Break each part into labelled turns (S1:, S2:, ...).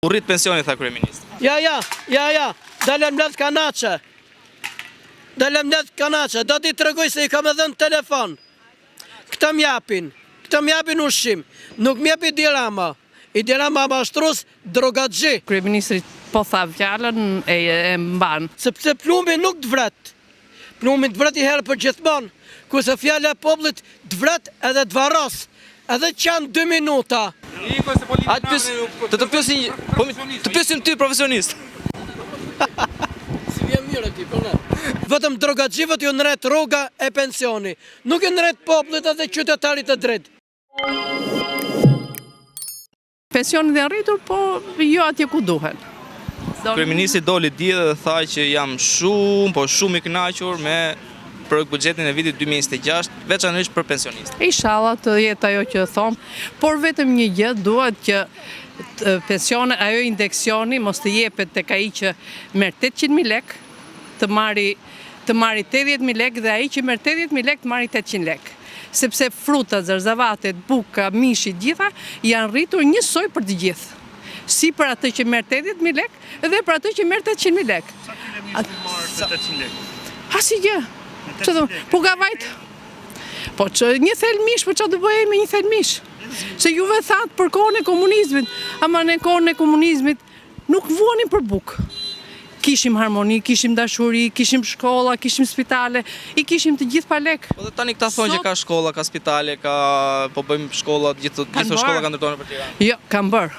S1: U rrit pensioni, tha kryeministri.
S2: Ja, dalem let kanaçe. Do t'i tregoj se i kam edhe në telefon. Këta m'japin ushqim. Nuk m'japi dirama. I dirama mashtrus drogatxhi.
S3: Kryeministri po tha fjalën e mban.
S2: Sepse plumi nuk t'vret. Plumi t'vret i herë për gjithmonë. Kurse fjala e popullit t'vret edhe t'varros. Edhe që janë 2 minuta.
S1: Të pyesim ty profesionist.
S2: Si vjen mirë ti, po ne. Vetëm drogatxhivët ju nret rruga e pensioni. Nuk ju nret popullit edhe qytetarit të drejtë.
S3: Pensionin e rritur, po jo atje ku duhen.
S1: Kryeministri doli dje dhe tha që jam shumë i kënaqur me për buxhetin e vitit 2026, veçanërisht për pensionistë.
S3: Inshallah të jetë ajo që thon, por vetëm një gjë duhet që pensione, ajo indeksioni mos të jepet tek ai që merr 800.000 lek, të marri 80.000 lek dhe ai që merr 80.000 lek të marri 800 lek. Sepse frutat, zarzavatet, buka, mishi, gjitha janë rritur njësoj për të gjithë. Si për atë që merr 80.000 lek dhe për atë që merr 800.000 lek.
S4: Sa marr 800 lek?
S3: Asgjë. Po gavajt. Po që një thelmish, po që të bëjë me një thelmish? Se juve thatë për kohën e komunizmit, ama në kohën e komunizmit nuk vuanin për bukë. Kishim harmoni, kishim dashuri, kishim shkolla, kishim spitale, i kishim të gjithë pa lek.
S1: Po dhe tani këta thonë që ka shkolla, ka spitale, po bëjmë shkolla, gjithë shkolla ka ndërtuar për Tiranë.
S3: Jo, kam bërë.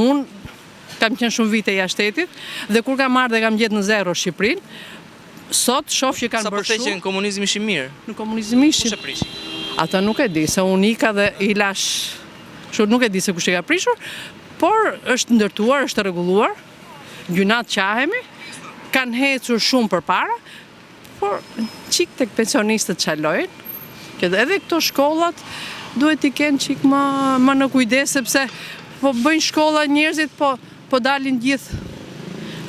S3: Unë kam qenë shumë vite jashtë shtetit dhe kur kam marrë dhe kam gjetë në zero Shqipërinë, sot shoh që kanë bërë shumë.
S1: Sa po që në komunizëm ishin mirë?
S3: Në komunizëm ishin.
S1: Kush e prishin?
S3: Ata nuk e di, se unë ika dhe i lash. Nuk e di se kush e ka prishur, por është ndërtuar, është rregulluar. Gjynat qahemi, kanë hecur shumë për para, por qik tek pensionistët qalojnë, që edhe këto shkollat duhet i kenë qik më në kujdes, sepse po bëjnë shkolla njerëzit, po dalin gjithë.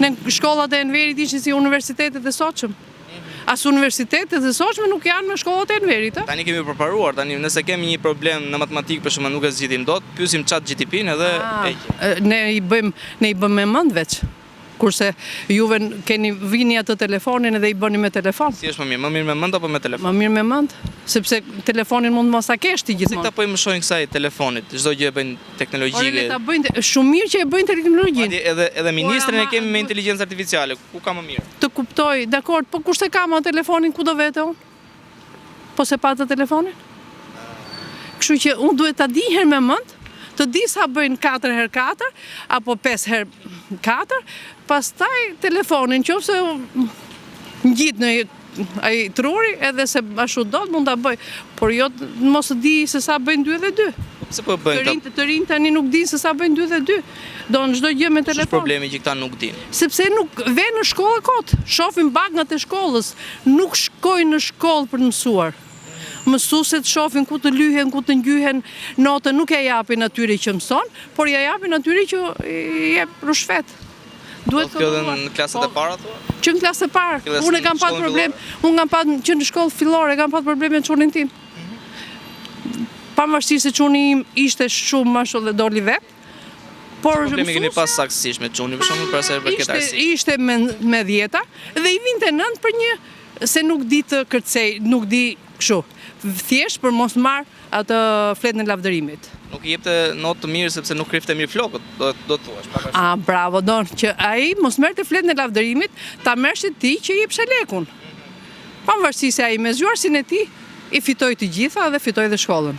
S3: Në shkollat e Enverit ishin si universitetet e soqëm. As universitetet e soqme nuk janë me shkollat e Enverit.
S1: Tani kemi përparuar, tani nëse kemi një problem në matematikë për shumë nuk e zgjidhim dot, pyesim ChatGPT-n edhe
S3: ne i bëjmë me mend veç. Kurse juve vini atë telefonin edhe i bëni me telefon.
S1: Si është më mirë me mend apo me telefon?
S3: Më mirë me mend, sepse telefonin mund mos ta kesh ti gjithmonë.
S1: Si këta po i mësojnë kësaj telefonit, çdo gjë e bëjnë teknologjike.
S3: Ta bëjnë shumë mirë që e bëjnë teknologjinë.
S1: Edhe ministrin e kemi me inteligjencë artificiale, ku ka më mirë?
S3: Të kuptoj, dakor, po kurse kam atë telefonin ku do vete unë? Po se pa atë telefonin? Kështu që unë duhet ta di herë me mend, të di sa bëjnë 4x4 apo 5x4, pastaj telefonin qofse ngjit në ai truri edhe se ashtu do mund ta bëj, por jo mos të di se sa bëjnë 2 dhe 2.
S1: Pse po bëjnë
S3: të rinj tani nuk dinë se sa bëjnë 2 dhe 2. Do në çdo gjë me telefon.
S1: Është problemi që këta nuk dinë.
S3: Sepse nuk vjen në shkollë kot, shohin bagnat e shkollës, nuk shkojnë në shkollë për të mësuar. Mësuesit shohin ku të lyhen, ku të ngjyhen, notën nuk e japin atyre që mëson, por ja japin atyre që i jep rushfet.
S1: Duhet kjo edhe në klasat e para thua?
S3: Që në klasat e para. Unë kam pasur problem, që në shkollë fillore kam pasur probleme me çunin tim. Pavarësisht se çuni im ishte shumë ashtu dhe doli vet. Por
S1: problemi keni pas saktësisht me çunin, për shembull, për këtë arsye.
S3: Ishte me 10 dhe i vinte 9 për një se nuk di të kërcej, nuk di kështu. Thjesht për mos marr atë fletën e lavdërimit.
S1: Nuk i jepte notë të mirë sepse nuk krifte mirë flokët, do të thuash.
S3: Bravo, që ai mos merrte fletën e lavdërimit, ta merrshit ti që i jepshe lekun. Pavarësisht se ai me zgjuarsin e tij i fitoi të gjitha dhe fitoi dhe shkollën.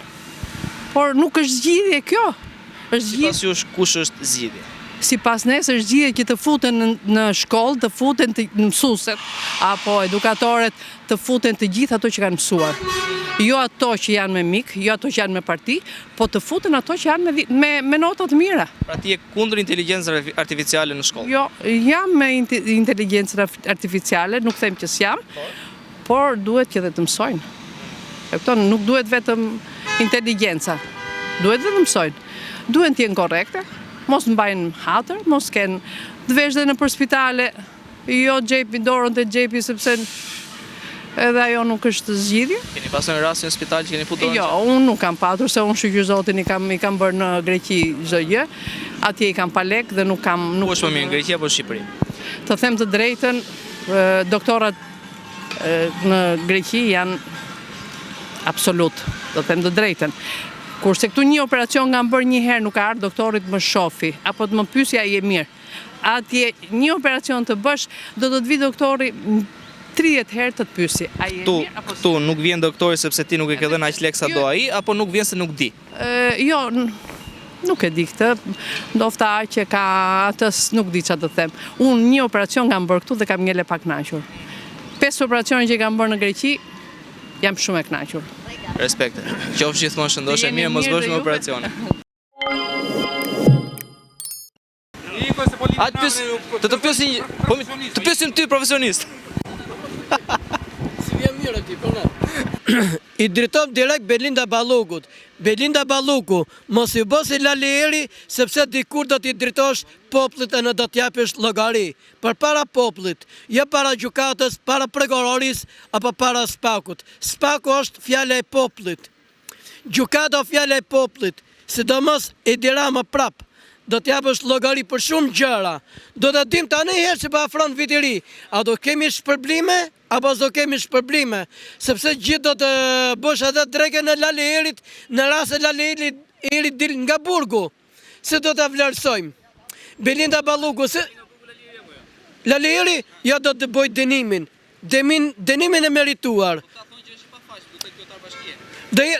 S3: Por nuk është zgjidhje kjo.
S1: Sipas jush kush është zgjidhja?
S3: Sipas nesër është zgjidhje që të futen në shkollë, të futen mësueset apo edukatorët, të futen të gjithë ato që kanë mësuar. Jo ato që janë me mik, jo ato që janë me parti, po të futen ato që janë me nota të mira.
S1: Pra ti je kundër inteligjencës artificiale në shkollë?
S3: Jo, jam me inteligjencën artificiale, nuk them që s'jam, por duhet që dhe të mësojnë. Nuk duhet vetëm inteligjenca, duhet dhe të mësojnë. Duhet të jenë korrekte, mos mbajnë hatër, mos kenë të vesh dhe në për spitale, jo xhepi dorën te xhepi sepse edhe ajo nuk është zgjidhje.
S1: Keni pasur një rast në spital që keni futur?
S3: Jo, unë nuk kam patur, se unë shqyr zotin i kam bërë në Greqi çdo gjë. atje i kam pa lek dhe nuk kam...
S1: Ku është më mirë, Greqi apo Shqipëri?
S3: Të them të drejtën, doktorat në Greqi janë absolut, të them të drejtën. Kurse këtu një operacion nga më bërë një herë nuk ka ardhur doktorit më shofi, apo të më pyesja je mirë. Atje një operacion të bësh, do të vi doktori 30 herë të pyesi. A je mirë apo
S1: Këtu nuk vjen doktori sepse ti nuk e ke dhënë aq lek sa do ai, apo nuk vjen se nuk di?
S3: Jo, nuk e di këtë, ndofta që ka atës nuk di çfarë të them. Unë një operacion kam bërë këtu dhe kam ngele pa kënaqur. 5 operacione që kam bërë në Greqi, jam shumë e kënaqur.
S1: Respekte. Qofsh gjithmonë shëndosh e mirë, mos bësh më operacione. Të pyesim ty profesionist.
S2: Si vjen mirë ti, po na. I drejtom direkt Belinda Ballogut. Belinda Ballogu, mos i bësi lalieri, sepse dikur do t'i drejtosh popullit e në do t'japësh llogari. Për para popullit, jo para gjykatës, para prokuroris, apo para spakut. Spaku është fjala e popullit. Gjykata fjala e popullit, sidomos e dirama prap. Do t'japësh llogari për shumë gjëra. Do të dim tani herë që pa afron vit i ri. A do kemi shpërblime apo s'do kemi shpërblime? Sepse gjithë do të bësh edhe drekën e Lalierit në rast se Lalieri dil nga burgu. Se do ta vlerësojmë. Belinda Ballogu se Lalieri ja do të bëj dënimin. Dënimin e merituar.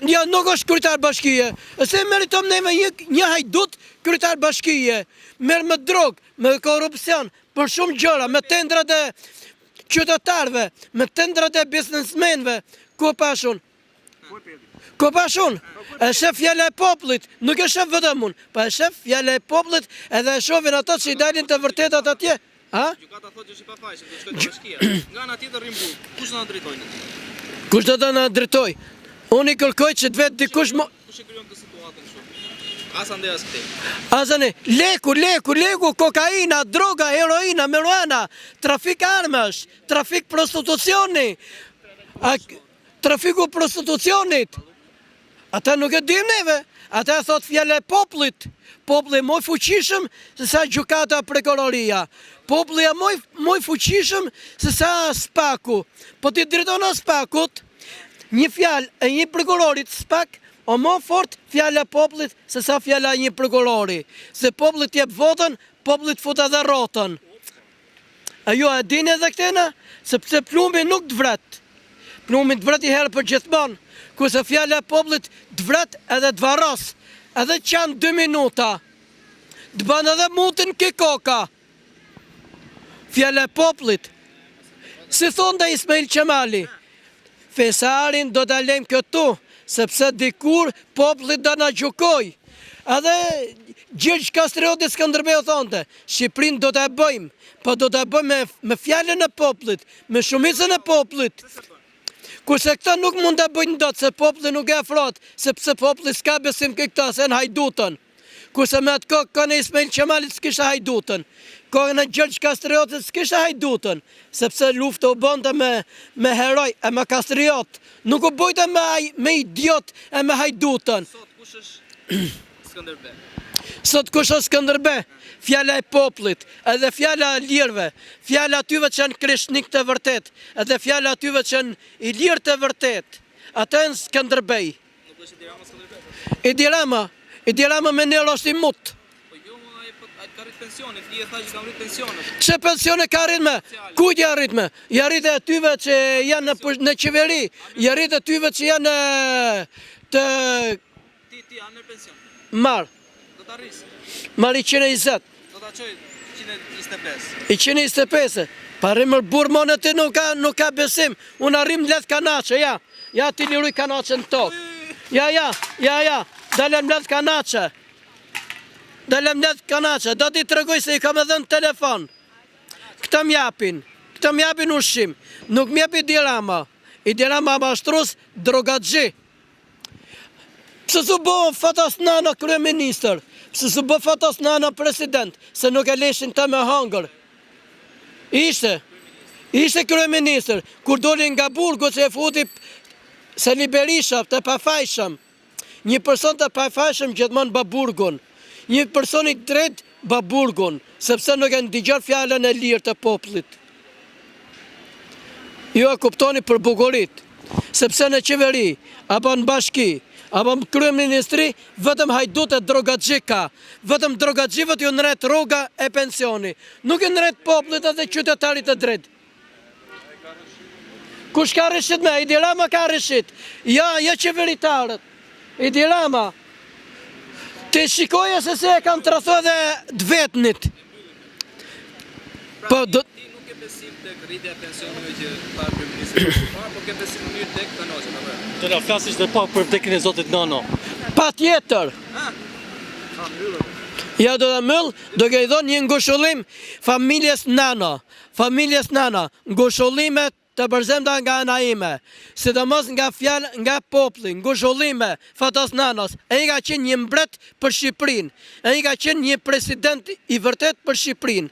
S2: Ja nuk është kryetar bashkie, se meritom neve një hajdut kryetar bashkie, merr me drogë, me korrupsion, për shumë gjëra, me tendrat e qytetarëve, me tendrat e biznesmenëve, ku pashun? Ku pashun? E shef fjala e popullit, nuk e shef vetëm unë, pa e shef fjala e popullit edhe e shohin ato që i dalin të vërtetat atje. Ha?
S1: Gjykata thotë që është i pafajshëm, do shkojë te bashkia. Nga ana tjetër rrim burg. Kush na drejtojnë?
S2: Kush do të na drejtoj? Unë i kërkoj që të vetë dikush më...
S1: Kush e krijon këtë situatën kështu? As ande as këtej.
S2: Azane, leku, kokaina, droga, heroina, marijuana, trafik armësh, trafik prostitucioni, trafiku prostitucionit. Ata nuk e dim neve, ata thot fjala e popullit. Populli më i fuqishëm se sa gjykata prokuroria. Populli më i fuqishëm se sa spaku. Po ti drejton spakut, një fjalë e një prokurorit spak, o më fort fjala e popullit se sa fjala e një prokurori. Se popullit jep votën, popullit fut edhe rrotën. A ju e dini edhe këtena? Sepse plumbi nuk të vret. Plumbi të vret i herë për gjithmonë. Kurse fjala e popullit të vret edhe të varros. Edhe qanë 2 minuta. Të ban edhe mutin ki koka. Fjala e popullit. Si thonë dhe Ismail Qemali, fesarin do të lejmë këtu, sepse dikur popullit do në gjukoj. Edhe Gjergj Kastrioti Skënderbeu thonte, Shqipërinë do të bëjmë, po do të bëjmë me fjallën e popullit, me shumicën e popullit. Kurse këta nuk mund të bëjnë dot, se populli nuk e afrohet, sepse populli s'ka besim këta, se në hajdutën. Kurse me atë kohë kënë Ismail Qemalit s'kisha hajdutën. Kohën e Gjergj Kastriotit s'kisha hajdutën, sepse luftë u bënte me heroj e me Kastriot. Nuk u bëjte me idiot e me hajdutën.
S1: Sot kush është Skënderbe?
S2: Sot kush është Skënderbe? Fjala e popullit, edhe fjala e lirëve, fjala atyve që janë krishnik të vërtet, edhe fjala atyve që janë i lirë të vërtet. Ata janë Skënderbej.
S1: Nuk është Edi Rama Skënderbe?
S2: Edi Rama me nërë është i mutë.
S1: Po jo, ai ka rrit pensionin, ti e tha që ka rrit pensionin.
S2: Që pensione ka rritme? Kujt ja rritme? Ja rritë atyve që janë në qeveri, ja rritë atyve që janë të...
S1: Ti janë në pension.
S2: Marë.
S1: Do ta rrisë.
S2: Marë i 120.
S1: Do ta çoj 125.
S2: I 125. Pa rrimër burmone të nuk ka besim. Unë arrim let kanache, ja. Ja ti liruj kanache në tokë. Ja. Dalem let kanache. Do t'i tregoj se i kam edhe në telefon. Këta m'japin ushqim. Nuk m'jap Edi Rama. Edi Rama mashtrus drogatxhi. Pse su bo fatas nana kryeministër? Pse su bo fatas nana president? Se nuk e leshin ta me hangër. Ishte kryeministër. Kur doli nga burgu që e futi Sali Berisha të pafajshëm. Një person të pafajshëm gjithmonë bë burgun. një personi drejt baburgun, sepse nuk e ndigjon fjalën e lirë të popullit. Jo e kuptoni për bukurit, sepse në qeveri, apo në bashki, apo në kryeministri, vetëm hajdut e drogaxhi ka, vetëm drogaxhivet ju nret rruga e pensioni, nuk ju nret popullit edhe qytetarit të drejt. Kush ka rishit me? Edi Rama ka rishit. Ja qeveritarët. Edi Rama. Të shikoje se e kam trasu edhe dvetnit. Po,
S1: Ti nuk e besim tek rritja e pensioneve që parë kryeministri, po ke besim mirë tek Kanoçi, apo?
S5: Të la flasësh dhe pak për vdekjen e zotit Nono.
S2: pa tjetër. Ja do të mëll, do ke i dhonë një ngushullim familjes Nano. Familjes Nano, ngushullimet të përzemda nga ana ime, sidomos nga fjalë nga populli, ngushullime Fatos Nanos. Ai ka qenë një mbret për Shqipërinë, ai ka qenë një president i vërtet për Shqipërinë.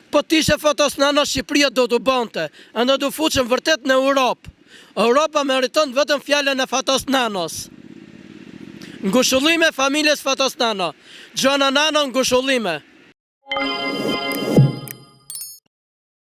S2: Po t'ishe Fatos Nanos, Shqipëria do të bante, ando do fuqëm vërtet në Europë. Europa meriton vetëm fjalën e Fatos Nanos. Ngushullime familjes Fatos Nano. Gjona Nano ngushullime.